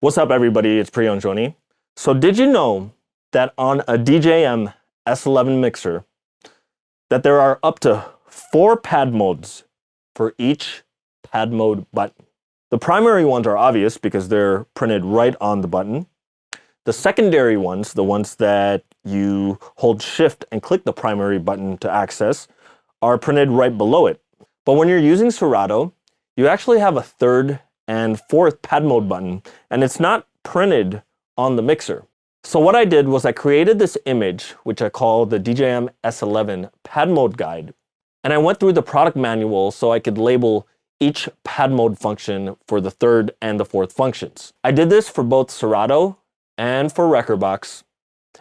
What's up, everybody? It's Priyon Joni. So did you know that on a DJM-S11 mixer that there are up to 4 pad modes for each pad mode button? The primary ones are obvious because they're printed right on the button. The secondary ones, the ones that you hold shift and click the primary button to access, are printed right below it. But when you're using Serato, you actually have a 3rd and 4th pad mode button, and it's not printed on the mixer. So what I did was I created this image, which I call the DJM-S11 pad mode guide, and I went through the product manual so I could label each pad mode function for the 3rd and the 4th functions. I did this for both Serato and for Rekordbox,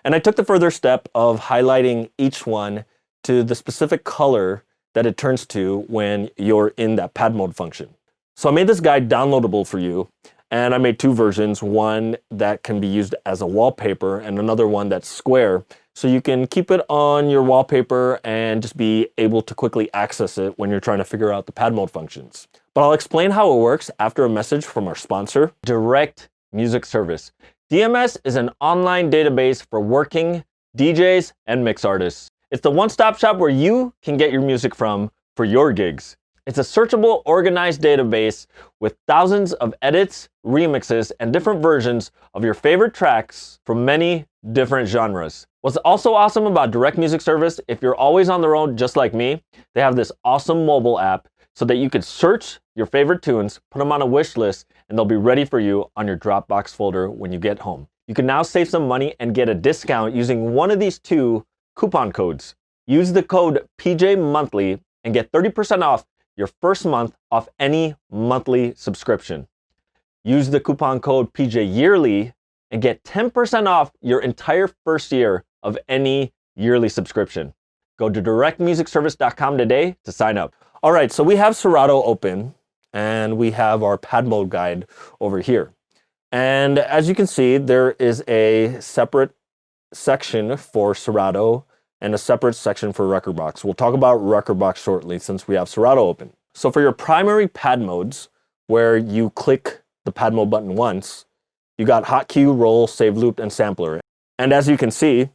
and I took the further step of highlighting each one to the specific color that it turns to when you're in that pad mode function. So I made this guide downloadable for you, and I made 2 versions, one that can be used as a wallpaper and another one that's square, so you can keep it on your wallpaper and just be able to quickly access it when you're trying to figure out the pad mode functions. But I'll explain how it works after a message from our sponsor, Direct Music Service. DMS is an online database for working DJs and mix artists. It's the one-stop shop where you can get your music from for your gigs. It's a searchable, organized database with thousands of edits, remixes, and different versions of your favorite tracks from many different genres. What's also awesome about Direct Music Service, if you're always on the road just like me, they have this awesome mobile app so that you could search your favorite tunes, put them on a wish list, and they'll be ready for you on your Dropbox folder when you get home. You can now save some money and get a discount using one of these 2 coupon codes. Use the code PJMonthly and get 30% off your first month off any monthly subscription. Use the coupon code PJYearly and get 10% off your entire first year of any yearly subscription. Go to directmusicservice.com today to sign up. All right, so we have Serato open and we have our pad mode guide over here. And as you can see, there is a separate section for Serato and a separate section for Rekordbox. We'll talk about Rekordbox shortly since we have Serato open. So for your primary pad modes, where you click the pad mode button once, you got hot cue, roll, save loop, and sampler. And as you can see,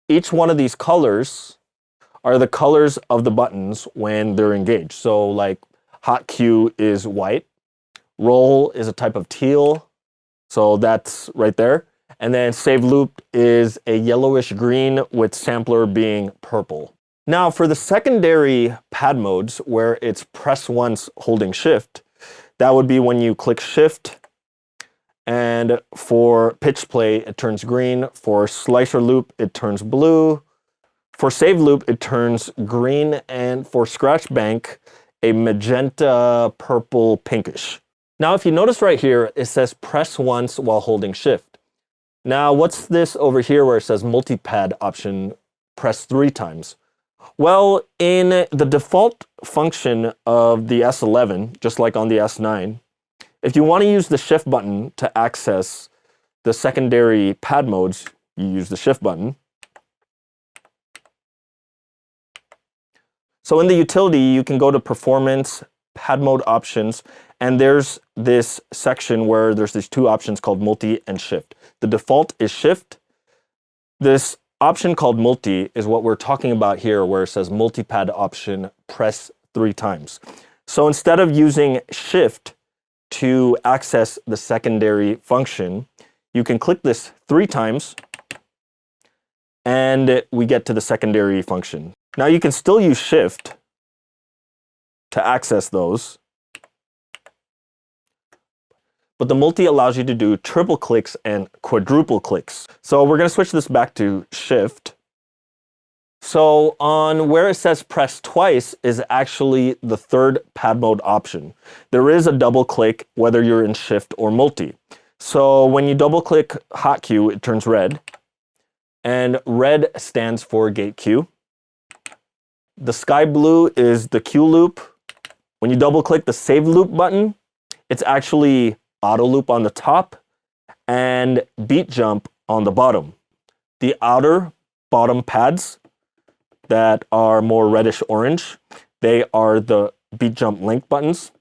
each one of these colors are the colors of the buttons when they're engaged. So like hot cue is white, roll is a type of teal, so that's right there. And then save loop is a yellowish green with sampler being purple. Now for the secondary pad modes where it's press once holding shift, that would be when you click shift, and for pitch play it turns green, for slicer loop it turns blue, for save loop it turns green, and for scratch bank a magenta purple pinkish. Now if you notice right here, it says press once while holding shift. Now, what's this over here where it says multi-pad option, press 3 times? Well, in the default function of the S11, just like on the S9, if you want to use the shift button to access the secondary pad modes, you use the shift button. So in the utility, you can go to performance, pad mode options, and there's this section where there's these 2 options called multi and shift. The default is shift. This option called multi is what we're talking about here, where it says multi-pad option, press 3 times. So instead of using shift to access the secondary function, you can click this 3 times and we get to the secondary function. Now you can still use shift to access those, but the multi allows you to do triple clicks and quadruple clicks. So we're going to switch this back to shift. So on where it says press twice is actually the 3rd pad mode option. There is a double click whether you're in shift or multi. So when you double click hot cue, it turns red, and red stands for gate cue. The sky blue is the cue loop. When you double click the save loop button, it's actually auto loop on the top and beat jump on the bottom. The outer bottom pads that are more reddish orange, they are the beat jump link buttons.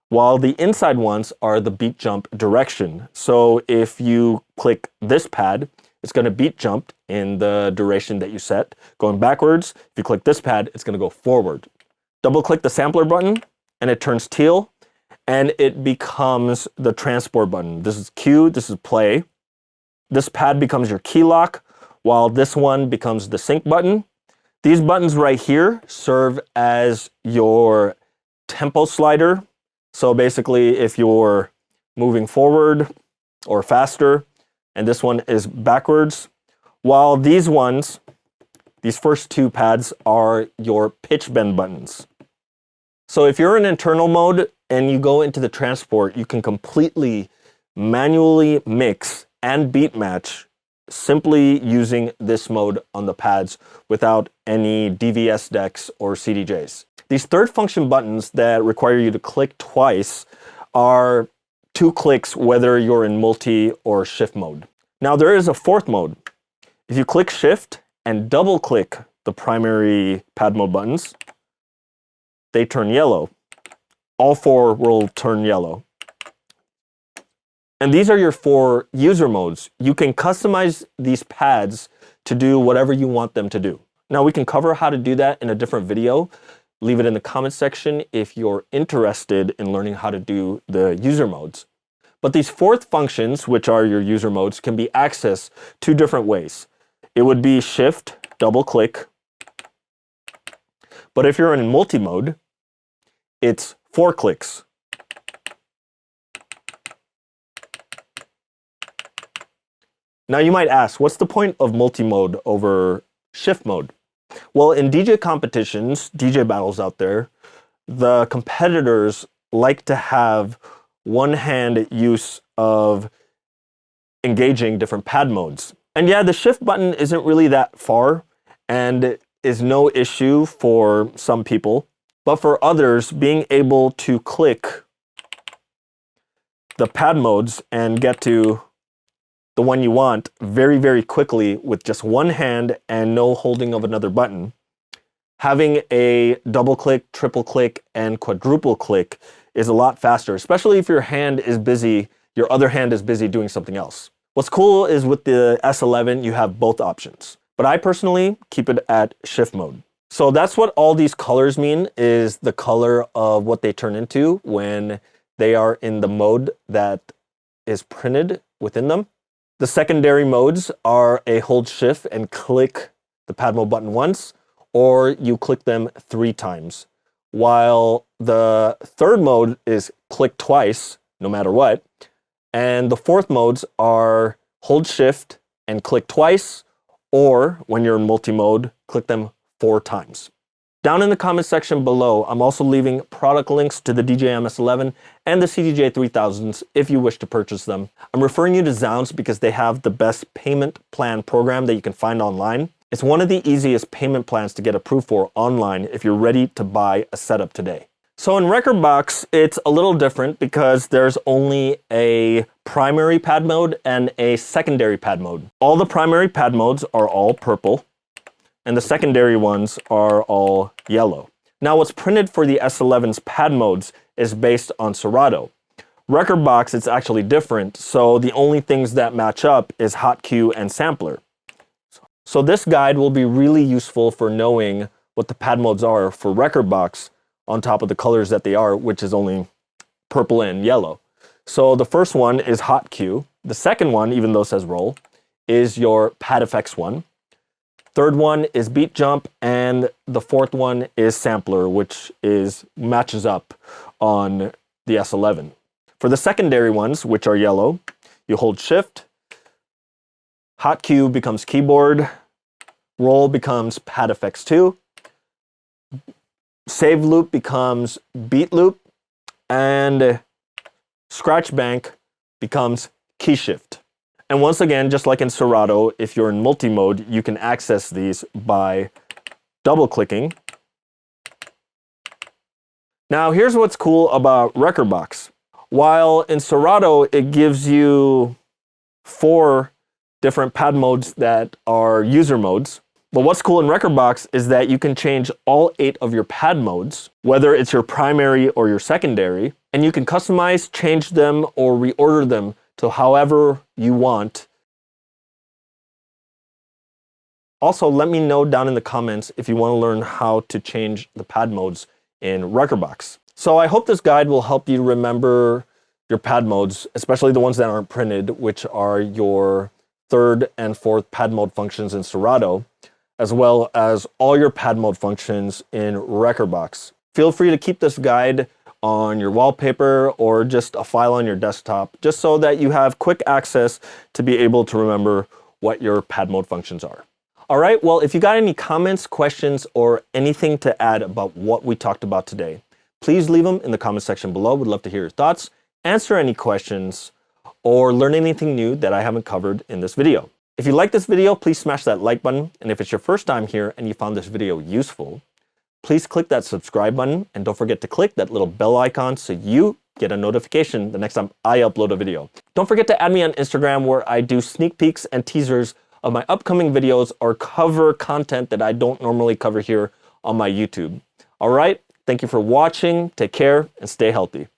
while the inside ones are the beat jump direction. So if you click this pad, it's going to beat jump in the duration that you set. Going backwards, if you click this pad, it's going to go forward. Double click the sampler button and it turns teal and it becomes the transport button. This is cue, this is play. This pad becomes your key lock, while this one becomes the sync button. These buttons right here serve as your tempo slider. So basically, if you're moving forward or faster, and this one is backwards, while these ones, these first two pads are your pitch bend buttons. So if you're in internal mode and you go into the transport, you can completely manually mix and beat match simply using this mode on the pads without any DVS decks or CDJs. These third function buttons that require you to click twice are 2 clicks whether you're in multi or shift mode. Now there is a fourth mode. If you click shift and double click the primary pad mode buttons, they turn yellow. All 4 will turn yellow. And these are your 4 user modes. You can customize these pads to do whatever you want them to do. Now we can cover how to do that in a different video. Leave it in the comment section if you're interested in learning how to do the user modes. But these 4th functions, which are your user modes, can be accessed 2 different ways. It would be shift, double click. But if you're in multi-mode, it's 4 clicks. Now you might ask, what's the point of multi-mode over shift mode? Well, in DJ competitions, DJ battles out there, the competitors like to have one-hand use of engaging different pad modes. And yeah, the shift button isn't really that far and is no issue for some people. But for others, being able to click the pad modes and get to the one you want very, very quickly with just one hand and no holding of another button. Having a double click, triple click, and quadruple click is a lot faster, especially if your hand is busy, your other hand is busy doing something else. What's cool is with the S11, you have both options, but I personally keep it at shift mode. So that's what all these colors mean, is the color of what they turn into when they are in the mode that is printed within them. The secondary modes are a hold shift and click the pad mode button once, or you click them 3 times. While the third mode is click twice, no matter what. And the 4th modes are hold shift and click twice, or when you're in multi-mode, click them 4 times. Down in the comment section below, I'm also leaving product links to the DJM-S11 and the CDJ-3000s if you wish to purchase them. I'm referring you to zZounds because they have the best payment plan program that you can find online. It's one of the easiest payment plans to get approved for online if you're ready to buy a setup today. So in Rekordbox, it's a little different because there's only a primary pad mode and a secondary pad mode. All the primary pad modes are all purple, and the secondary ones are all yellow. Now what's printed for the S11's pad modes is based on Serato. Rekordbox, it's actually different, so the only things that match up is hot cue and sampler. So this guide will be really useful for knowing what the pad modes are for Rekordbox on top of the colors that they are, which is only purple and yellow. So the first one is hot cue. The second one, even though it says roll, is your pad effects one. Third one is beat jump, and the 4th one is sampler, which matches up on the S11. For the secondary ones, which are yellow, you hold shift, hot cue becomes keyboard, roll becomes pad effects 2, save loop becomes beat loop, and scratch bank becomes key shift. And once again, just like in Serato, if you're in multi-mode, you can access these by double-clicking. Now, here's what's cool about Rekordbox. While in Serato, it gives you 4 different pad modes that are user modes, But what's cool in Rekordbox is that you can change all 8 of your pad modes, whether it's your primary or your secondary, and you can customize, change them, or reorder them to however you want. Also, let me know down in the comments if you want to learn how to change the pad modes in Rekordbox. So I hope this guide will help you remember your pad modes, especially the ones that aren't printed, which are your 3rd and 4th pad mode functions in Serato, as well as all your pad mode functions in Rekordbox. Feel free to keep this guide on your wallpaper or just a file on your desktop, just so that you have quick access to be able to remember what your pad mode functions are. All right, well, if you got any comments, questions, or anything to add about what we talked about today, please leave them in the comment section below. We'd love to hear your thoughts, answer any questions, or learn anything new that I haven't covered in this video. If you like this video, please smash that like button. And if it's your first time here and you found this video useful, please click that subscribe button. And don't forget to click that little bell icon so you get a notification the next time I upload a video. Don't forget to add me on Instagram, where I do sneak peeks and teasers of my upcoming videos or cover content that I don't normally cover here on my YouTube. All right, thank you for watching. Take care and stay healthy.